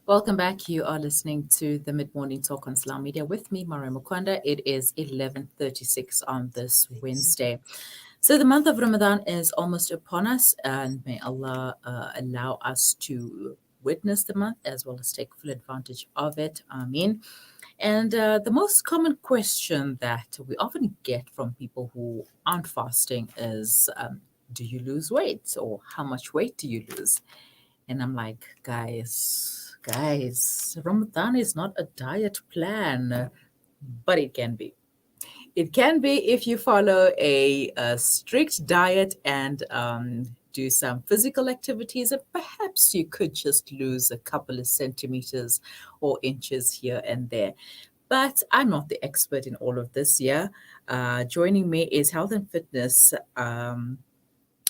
Welcome back. You are listening to the Mid-Morning Talk on Islam Media with me, Maryam Mkwanda. It is 11:36 on this Wednesday. So the month of Ramadan is almost upon us, and may Allah allow us to witness the month as well as take full advantage of it. Ameen. And the most common question that we often get from people who aren't fasting is, do you lose weight, or how much weight do you lose? And I'm like, guys, Ramadan is not a diet plan, but it can be. It can be if you follow a strict diet and do some physical activities, and perhaps you could just lose a couple of centimeters or inches here and there. But I'm not the expert in all of this. Yeah, joining me is health and fitness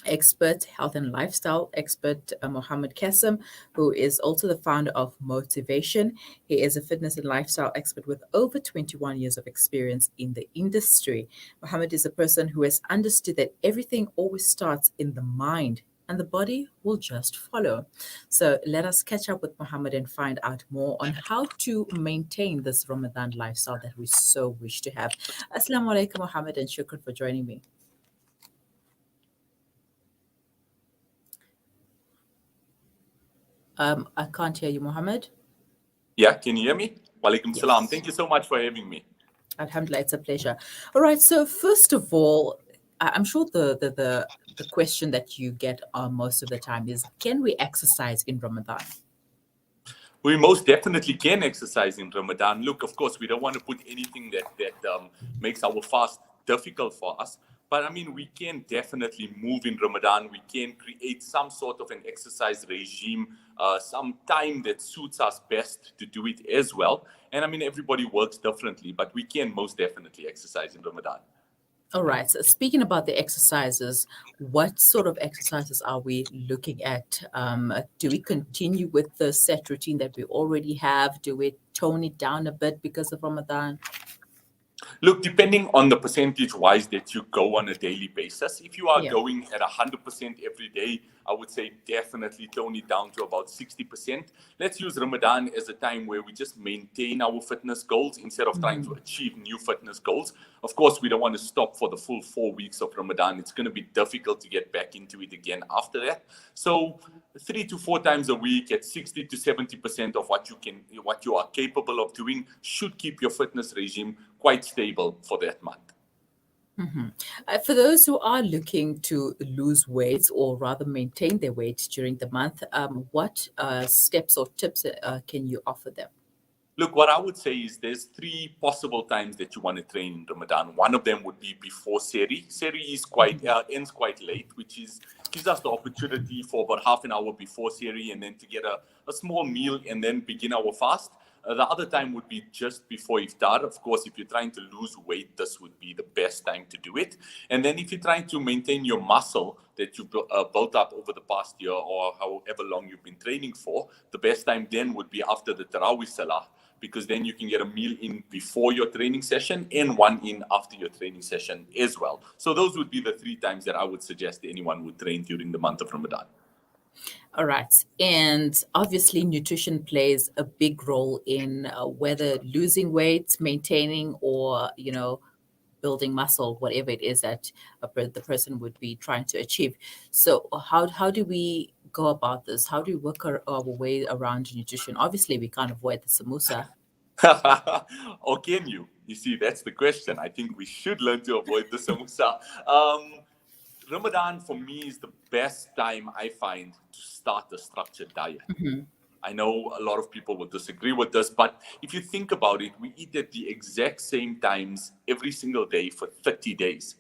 expert, health and lifestyle expert, Mohamed Cassim, who is also the founder of Motivation. He is a fitness and lifestyle expert with over 21 years of experience in the industry. Mohamed is a person who has understood that everything always starts in the mind and the body will just follow. So let us catch up with Mohammed and find out more on how to maintain this Ramadan lifestyle that we so wish to have. Assalamu alaikum, Mohammed, and shukran for joining me. I can't hear you, Mohammed. Yeah, can you hear me? Walaikum salam. Yes. Thank you so much for having me. Alhamdulillah, it's a pleasure. All right. So first of all, I'm sure the question that you get most of the time is, can we exercise in Ramadan? We most definitely can exercise in Ramadan. Look, of course, we don't want to put anything that makes our fast difficult for us. But I mean, we can definitely move in Ramadan. We can create some sort of an exercise regime, some time that suits us best to do it as well. And I mean, everybody works differently, but we can most definitely exercise in Ramadan. All right. So speaking about the exercises, what sort of exercises are we looking at? Do we continue with the set routine that we already have? Do we tone it down a bit because of Ramadan? Look, depending on the percentage wise that you go on a daily basis, if you are Yeah. going at 100% every day, I would say definitely tone it down to about 60%. Let's use Ramadan as a time where we just maintain our fitness goals instead of trying to Mhm. achieve new fitness goals. Of course, we don't want to stop for the full 4 weeks of Ramadan. It's going to be difficult to get back into it again after that. So 3 to 4 times a week at 60 to 70% of what you are capable of doing should keep your fitness regime quite stable for that month. Mhm. For those who are looking to lose weight or rather maintain their weight during the month, what steps or tips can you offer them? Look, what I would say is there's three possible times that you want to train in Ramadan. One of them would be before Seri. Seri is quite ends quite late, which is gives us the opportunity for about half an hour before Seri and then to get a small meal and then begin our fast. The other time would be just before iftar. Of course, if you're trying to lose weight, this would be the best time to do it. And then if you're trying to maintain your muscle that you've built up over the past year or however long you've been training for, the best time then would be after the Tarawih Salah, because then you can get a meal in before your training session and one in after your training session as well. So those would be the 3 times that I would suggest anyone would train during the month of Ramadan. All right. And obviously, nutrition plays a big role in whether losing weight, maintaining, or, building muscle, whatever it is that the person would be trying to achieve. So, how do we go about this? How do we work our way around nutrition? Obviously, we can't avoid the samosa. Or can you? You see, that's the question. I think we should learn to avoid the samosa. Ramadan for me is the best time I find to start a structured diet. Mhm. I know a lot of people will disagree with this, but if you think about it, we eat at the exact same times every single day for 30 days.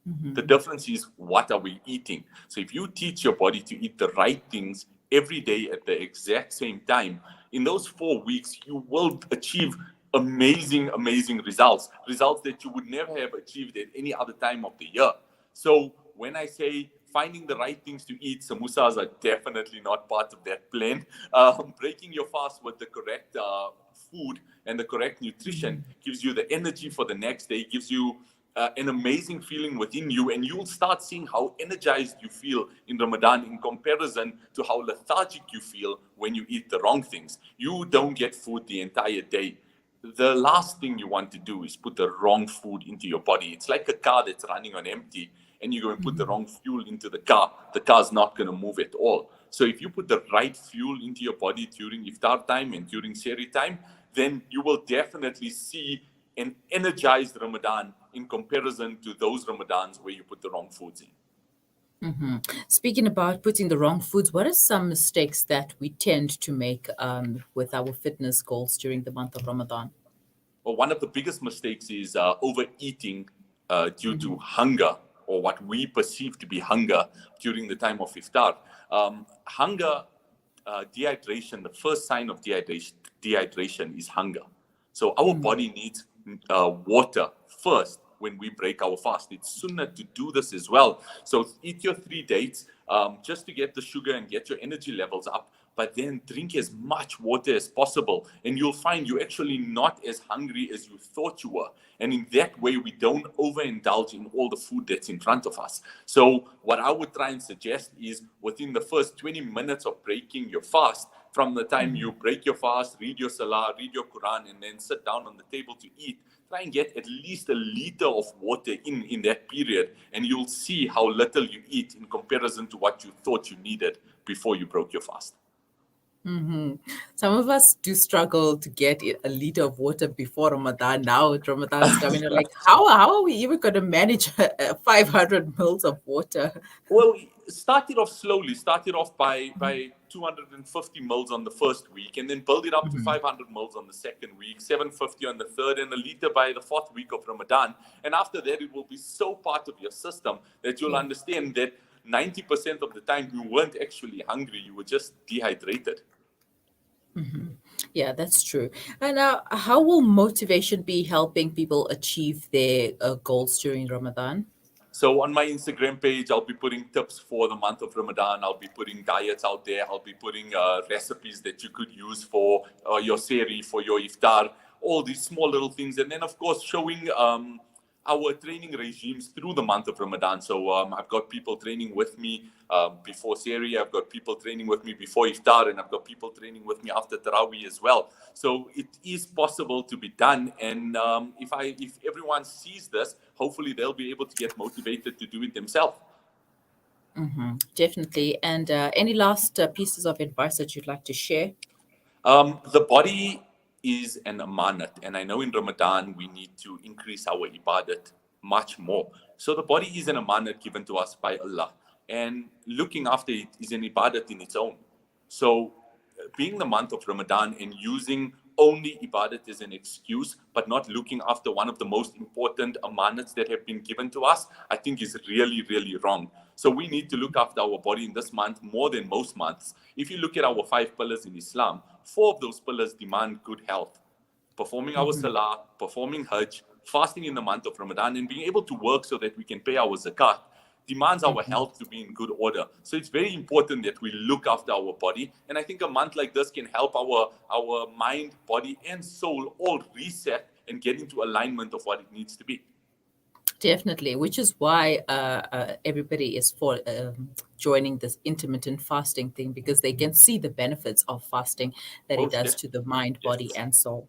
The Mhm. difference is, what are we eating? So if you teach your body to eat the right things every day at the exact same time, in those 4 weeks, you will achieve amazing, amazing results. Results that you would never have achieved at any other time of the year. So when I say finding the right things to eat, samosas are definitely not part of that plan. Breaking your fast with the correct food and the correct nutrition gives you the energy for the next day, gives you an amazing feeling within you, and you'll start seeing how energized you feel in Ramadan in comparison to how lethargic you feel when you eat the wrong things. You don't get food the entire day. The last thing you want to do is put the wrong food into your body. It's like a car that's running on empty, and you go and put the wrong fuel into the car's not going to move at all. So if you put the right fuel into your body during iftar time and during seri time, then you will definitely see an energized Ramadan in comparison to those Ramadans where you put the wrong foods in. Speaking about putting the wrong foods, what are some mistakes that we tend to make with our fitness goals during the month of Ramadan? Well, one of the biggest mistakes is overeating due to hunger, or what we perceive to be hunger during the time of iftar. Hunger, dehydration, the first sign of dehydration is hunger. So our body needs water first when we break our fast. It's sunnah to do this as well. So eat your 3 dates just to get the sugar and get your energy levels up, but then drink as much water as possible, and you'll find you're actually not as hungry as you thought you were. And in that way, we don't overindulge in all the food that's in front of us. So what I would try and suggest is within the first 20 minutes of breaking your fast, from the time you break your fast, read your salah, read your Quran, and then sit down on the table to eat, try and get at least a liter of water in that period, and you'll see how little you eat in comparison to what you thought you needed before you broke your fast. Some of us do struggle to get a liter of water before Ramadan. Now Ramadan is coming, we're like, how are we even going to manage 500 mils of water? Well, start it off slowly. Start it off by 250 mils on the first week, and then build it up to 500 mils on the second week, 750 on the third, and a liter by the fourth week of Ramadan. And after that, it will be so part of your system that you'll understand that 90% of the time you weren't actually hungry, you were just dehydrated. Yeah, that's true. And how will motivation be helping people achieve their goals during Ramadan? So on my Instagram page, I'll be putting tips for the month of Ramadan. I'll be putting diets out there. I'll be putting recipes that you could use for your seri, for your iftar, all these small little things. And then, of course, showing our training regimes through the month of Ramadan. So I've got people training with me before seri. I've got people training with me before iftar, and I've got people training with me after Tarawih as well. So it is possible to be done. And if everyone sees this, hopefully they'll be able to get motivated to do it themselves. Definitely. And any last pieces of advice that you'd like to share? The body is an amanat, and I know in Ramadan we need to increase our ibadat much more. So the body is an amanat given to us by Allah, and looking after it is an ibadat in its own. So being the month of Ramadan and using only ibadat as an excuse, but not looking after one of the most important amanats that have been given to us, I think is really, really wrong. So we need to look after our body in this month more than most months. If you look at our 5 pillars in Islam, 4 of those pillars demand good health. Performing our salah, performing hajj, fasting in the month of Ramadan, and being able to work so that we can pay our zakat demands our health to be in good order. So it's very important that we look after our body. And I think a month like this can help our mind, body, and soul all reset and get into alignment of what it needs to be. Definitely, which is why everybody is for joining this intermittent fasting thing, because they can see the benefits of fasting that it Most does to the mind, body, yes. and soul.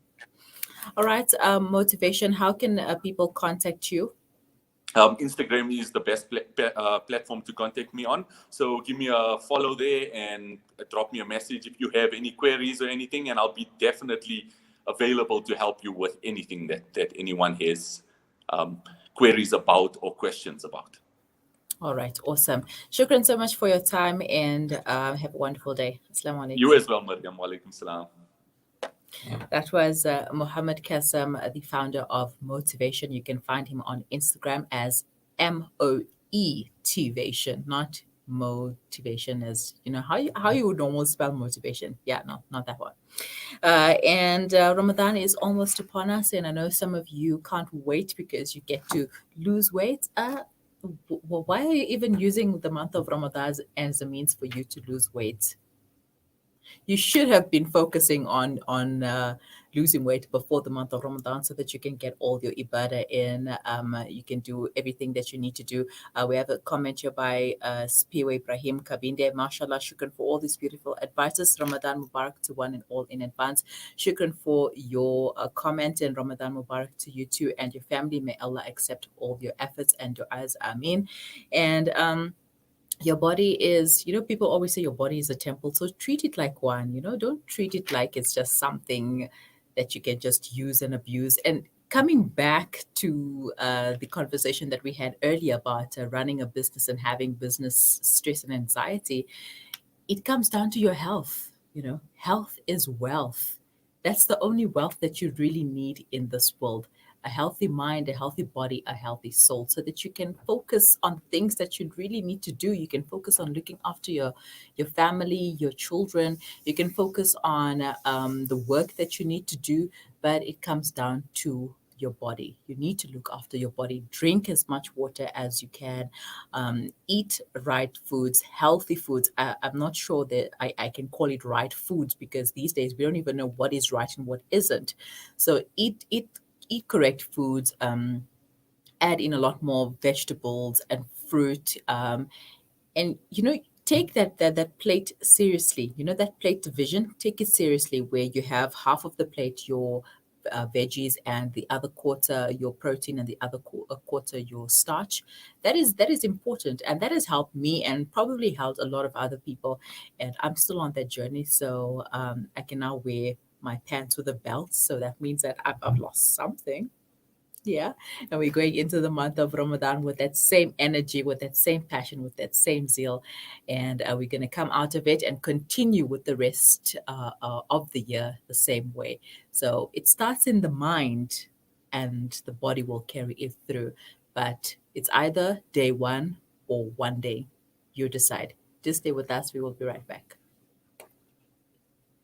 All right, motivation. How can people contact you? Instagram is the best platform to contact me on. So give me a follow there and drop me a message if you have any queries or anything, and I'll be definitely available to help you with anything that anyone has queries about or questions about. All right, awesome. Shukran so much for your time, and have a wonderful day. Assalamu You alaikum. as well, Maryam. Walaikum salam. That was Mohamed Cassim, the founder of Motivation. You can find him on Instagram as Motivation, not motivation as how you would normally spell motivation. Yeah, no, not that one. And Ramadan is almost upon us, and I know some of you can't wait because you get to lose weight. Well, why are you even using the month of Ramadan as a means for you to lose weight? You should have been focusing on losing weight before the month of Ramadan so that you can get all your ibadah in. You can do everything that you need to do. We have a comment here by Spiwe Ibrahim Kabinde. Mashallah, shukran for all these beautiful advices. Ramadan Mubarak to one and all in advance. Shukran for your comment, and Ramadan Mubarak to you too and your family. May Allah accept all your efforts and your eyes. Ameen. And your body is, people always say your body is a temple, so treat it like one. Don't treat it like it's just something that you can just use and abuse. And coming back to the conversation that we had earlier about running a business and having business stress and anxiety, it comes down to your health. Health is wealth. That's the only wealth that you really need in this world. A healthy mind, a healthy body, a healthy soul, so that you can focus on things that you really need to do. You can focus on looking after your family, your children. You can focus on the work that you need to do, but it comes down to your body. You need to look after your body. Drink as much water as you can. Eat right foods, healthy foods. I'm not sure that I can call it right foods, because these days we don't even know what is right and what isn't. So eat correct foods. Add in a lot more vegetables and fruit. And take that plate seriously. That plate division, take it seriously, where you have half of the plate your veggies, and the other quarter your protein, and the other quarter your starch. That is important, and that has helped me and probably helped a lot of other people. And I'm still on that journey, so I can now wear my pants with a belt, so that means that I've lost something. Yeah. And we're going into the month of Ramadan with that same energy, with that same passion, with that same zeal. And we're going to come out of it and continue with the rest of the year the same way. So it starts in the mind, and the body will carry it through. But it's either day one or one day. You decide. Just stay with us. We will be right back.